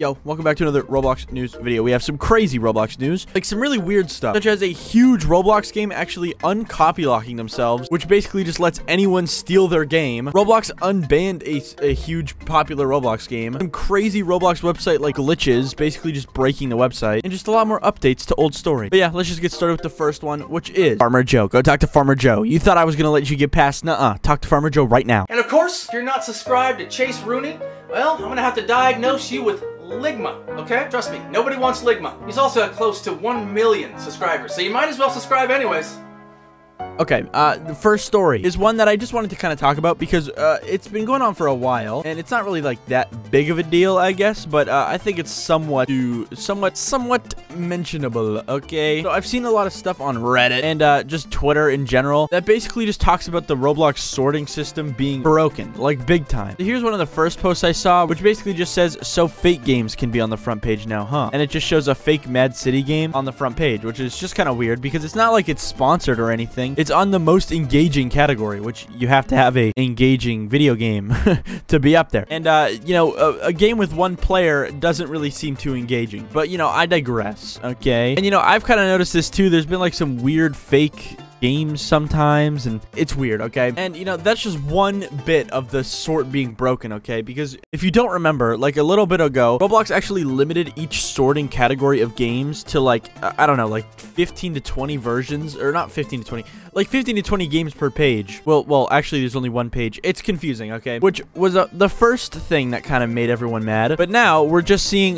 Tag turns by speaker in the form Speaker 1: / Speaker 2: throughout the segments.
Speaker 1: Yo, welcome back to another Roblox news video. We have some crazy Roblox news, like some really weird stuff, such as a huge Roblox game actually uncopy locking themselves, which basically just lets anyone steal their game. Roblox unbanned a huge popular Roblox game. Some crazy Roblox website like glitches, basically just breaking the website, and just a lot more updates to old story. But yeah, let's just get started with the first one, which is Farmer Joe. Go talk to Farmer Joe. You thought I was gonna let you get past? Nuh-uh. Talk to Farmer Joe right now.
Speaker 2: And of course, if you're not subscribed to Chaseroony, well, I'm gonna have to diagnose you with Ligma, okay? Trust me, nobody wants Ligma. He's also at close to 1 million subscribers, so you might as well subscribe anyways.
Speaker 1: Okay, the first story is one that I just wanted to kind of talk about because it's been going on for a while, and it's not really like that big of a deal, I guess, but I think it's somewhat mentionable, okay? So I've seen a lot of stuff on Reddit and just Twitter in general that basically just talks about the Roblox sorting system being broken, like big time. So here's one of the first posts I saw, which basically just says, so fake games can be on the front page now, huh? And it just shows a fake Mad City game on the front page, which is just kind of weird because it's not like it's sponsored or anything. It's on the most engaging category, which you have to have a engaging video game to be up there. And, you know, a game with one player doesn't really seem too engaging. But, you know, I digress, okay? And, you know, I've kind of noticed this too. There's been, like, some weird fake games sometimes, and it's weird, okay? And, you know, that's just one bit of the sort being broken, okay? Because if you don't remember, like a little bit ago, Roblox actually limited each sorting category of games to, like, I don't know, like 15 to 20 versions, or not 15 to 20, like 15 to 20 games per page. Well, actually, there's only one page. It's confusing, okay? Which was the first thing that kind of made everyone mad. But now we're just seeing,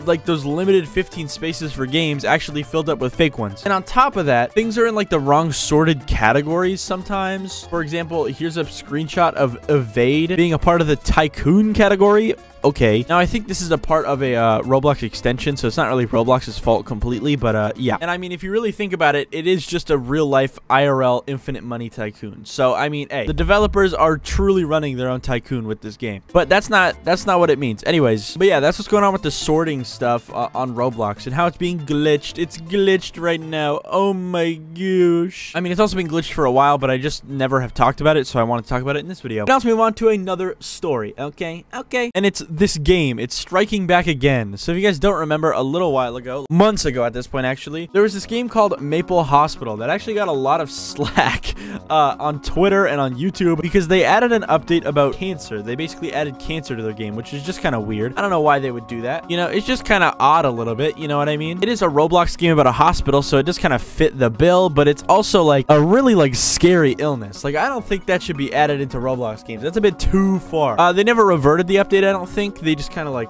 Speaker 1: like, those limited 15 spaces for games actually filled up with fake ones. And on top of that, things are in, like, the wrong sorted categories sometimes. For example, here's a screenshot of Evade being a part of the Tycoon category. Okay, now I think this is a part of a Roblox extension, so it's not really Roblox's fault completely, but yeah. And I mean, if you really think about it, it is just a real-life IRL infinite money tycoon. So I mean, hey, the developers are truly running their own tycoon with this game. But that's not what it means. Anyways, but yeah, that's what's going on with the sorting stuff on Roblox and how it's being glitched. It's glitched right now. Oh my gosh. I mean, it's also been glitched for a while, but I just never have talked about it, so I want to talk about it in this video. Now let's move on to another story, okay? Okay. And it's this game. It's striking back again. So if you guys don't remember, a little while ago, months ago at this point actually, there was this game called Maple Hospital that actually got a lot of slack on Twitter and on YouTube because they added an update about cancer. They basically added cancer to their game, which is just kind of weird. I don't know why they would do that. You know, it's just kind of odd a little bit, you know what I mean? It is a Roblox game about a hospital, so it does kind of fit the bill, but it's also like a really like scary illness. Like, I don't think that should be added into Roblox games. That's a bit too far. They never reverted the update, I don't think. They just kind of like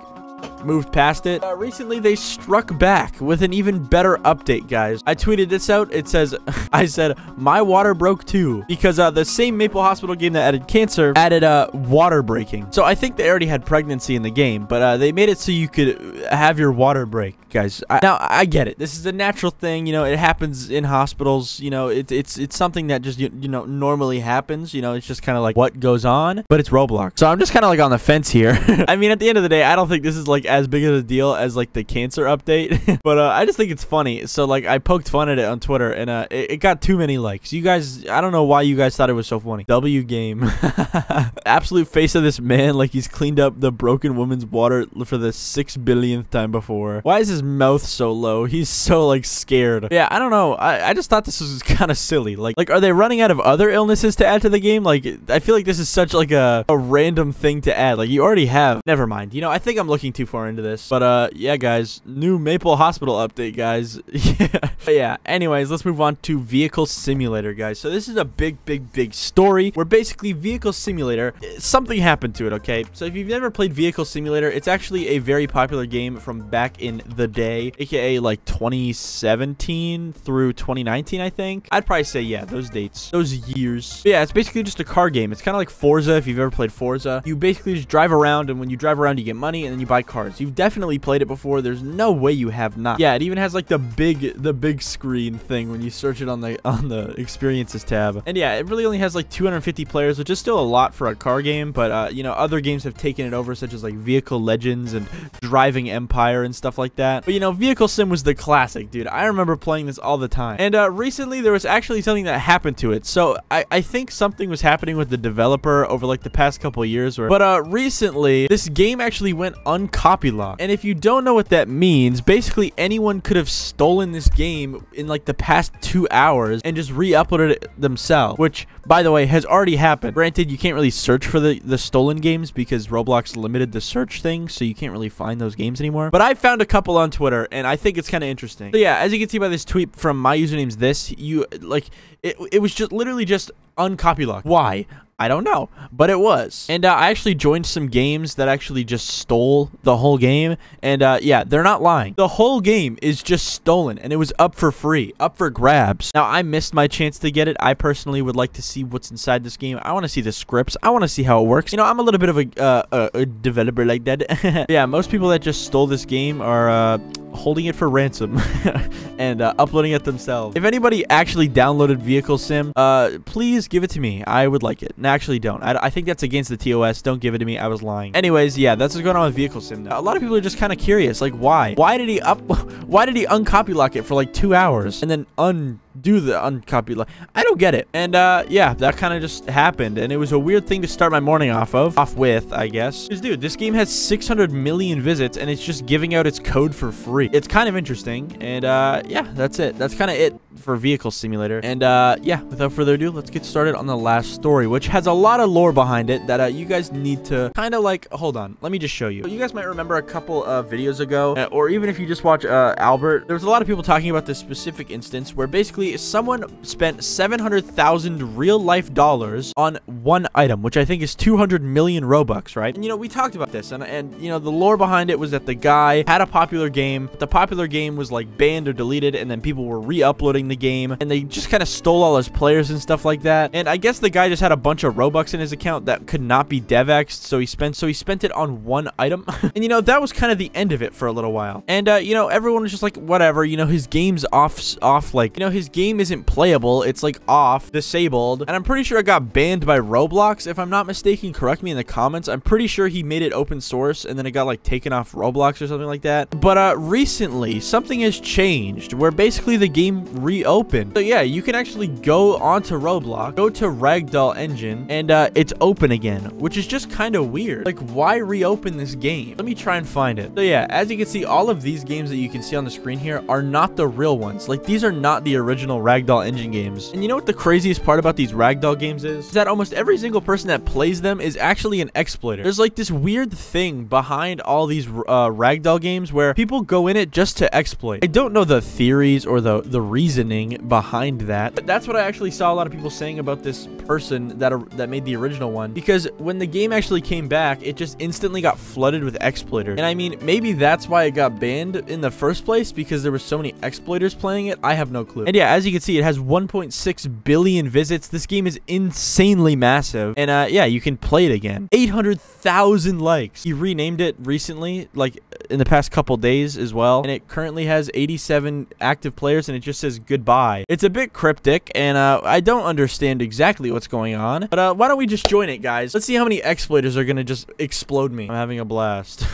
Speaker 1: moved past it. Recently, they struck back with an even better update, guys. I tweeted this out. It says, I said, my water broke too. Because the same Maple Hospital game that added cancer added water breaking. So I think they already had pregnancy in the game, but they made it so you could have your water break, guys. Now, I get it. This is a natural thing. You know, it happens in hospitals. You know, it's something that just, you know, normally happens. You know, it's just kind of like what goes on, but it's Roblox. So I'm just kind of like on the fence here. I mean, at the end of the day, I don't think this is like as big of a deal as like the cancer update, but I just think it's funny. So like I poked fun at it on Twitter, and it got too many likes. You guys, I don't know why you guys thought it was so funny. W game. Absolute face of this man, like he's cleaned up the broken woman's water for the 6 billionth time before. Why is his mouth so low? He's so like scared. Yeah, I don't know. I just thought this was kind of silly. Like are they running out of other illnesses to add to the game? Like I feel like this is such like a random thing to add. Like you already have. Never mind. You know, I think I'm looking too far into this, but yeah, guys, new Maple Hospital update, guys. Yeah, anyways, let's move on to Vehicle Simulator, guys. So this is a big story where basically Vehicle Simulator, something happened to it, okay? So if you've never played Vehicle Simulator, it's actually a very popular game from back in the day, aka like 2017 through 2019, I think. I'd probably say, yeah, those dates, those years. But yeah, it's basically just a car game. It's kind of like Forza, if you've ever played Forza. You basically just drive around, and when you drive around, you get money, and then you buy cars. You've definitely played it before. There's no way you have not. Yeah, it even has like the big screen thing when you search it on the experiences tab. And yeah, it really only has like 250 players, which is still a lot for a car game, but you know, other games have taken it over, such as like Vehicle Legends and Driving Empire and stuff like that. But you know, Vehicle Sim was the classic, dude. I remember playing this all the time. And recently there was actually something that happened to it. So I think something was happening with the developer over like the past couple of years, but recently this game actually went uncopied uncopylock. And if you don't know what that means, basically anyone could have stolen this game in like the past 2 hours and just re-uploaded it themselves, which, by the way, has already happened. Granted, you can't really search for the stolen games because Roblox limited the search thing, so you can't really find those games anymore. But I found a couple on Twitter, and I think it's kind of interesting. So yeah, as you can see by this tweet from my username's this, it was just literally just uncopylocked. Why? I don't know, but it was. And I actually joined some games that actually just stole the whole game. And yeah, they're not lying. The whole game is just stolen, and it was up for free, up for grabs. Now, I missed my chance to get it. I personally would like to see what's inside this game. I want to see the scripts. I want to see how it works. You know, I'm a little bit of a developer like that. Yeah, most people that just stole this game are holding it for ransom and uploading it themselves. If anybody actually downloaded Vehicle Sim, please give it to me. I would like it. No, actually don't. I think that's against the TOS. Don't give it to me. I was lying. Anyways, yeah, that's what's going on with Vehicle Sim now. A lot of people are just kind of curious, like, why? Why did he uncopy lock it for like 2 hours and then undo the uncopy lock? I don't get it. And yeah, that kind of just happened, and it was a weird thing to start my morning off with, I guess. Because, dude, this game has 600 million visits, and it's just giving out its code for free. It's kind of interesting, and yeah, that's it. That's kind of it for Vehicle Simulator. And yeah, without further ado, let's get started on the last story, which has a lot of lore behind it that you guys need to kind of like, hold on, let me just show you. You guys might remember a couple of videos ago, or even if you just watch Albert, there was a lot of people talking about this specific instance where basically someone spent 700,000 real-life dollars on one item, which I think is 200 million Robux, right? And, you know, we talked about this, and you know, the lore behind it was that the guy had a popular game, but the popular game was like banned or deleted, and then people were re-uploading the game, and they just kind of stole all his players and stuff like that. And I guess the guy just had a bunch of Robux in his account that could not be DevX'd, so he spent it on one item. And, you know, that was kind of the end of it for a little while. And, you know, everyone was just like, whatever, you know, his game's off, like, you know, his game isn't playable. It's like off, disabled. And I'm pretty sure it got banned by Roblox, if I'm not mistaken. Correct me in the comments. I'm pretty sure he made it open source, and then it got like taken off Roblox or something like that. But recently something has changed where basically the game reopened. So yeah, you can actually go onto Roblox, go to Ragdoll engine, and it's open again, which is just kind of weird. Like, why reopen this game? Let me try and find it. So yeah, as you can see, all of these games that you can see on the screen here are not the real ones. Like, these are not the original Ragdoll engine games. And you know what the craziest part about these Ragdoll games is that almost every single person that plays them is actually an exploiter. There's like this weird thing behind all these Ragdoll games where people go in it just to exploit. I don't know the theories or the reasoning behind that, but that's what I actually saw a lot of people saying about this person that made the original one, because when the game actually came back, it just instantly got flooded with exploiters. And I mean, maybe that's why it got banned in the first place, because there were so many exploiters playing it. I have no clue. And yeah, as you can see, it has 1.6 billion visits. This game is insanely massive, and yeah, you can play it again. 800,000 likes. He renamed it recently, like in the past couple days as well, and it currently has 87 active players, and it just says goodbye. It's a bit cryptic, and I don't understand exactly what's going on, but why don't we just join it, guys? Let's see how many exploiters are gonna just explode me. I'm having a blast.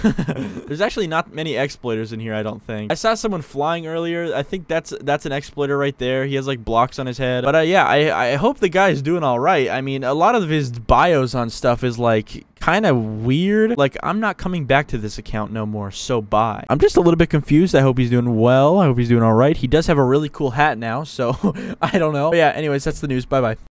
Speaker 1: There's actually not many exploiters in here, I don't think. I saw someone flying earlier. I think that's an exploiter right there. He has like blocks on his head. But yeah, I hope the guy's doing all right. I mean, a lot of his bios on stuff is like kind of weird. Like, I'm not coming back to this account no more, so bye. I'm just a little bit confused. I hope he's doing well. I hope he's doing all right. He does have a really cool hat now, so I don't know. But yeah, anyways, that's the news. Bye-bye.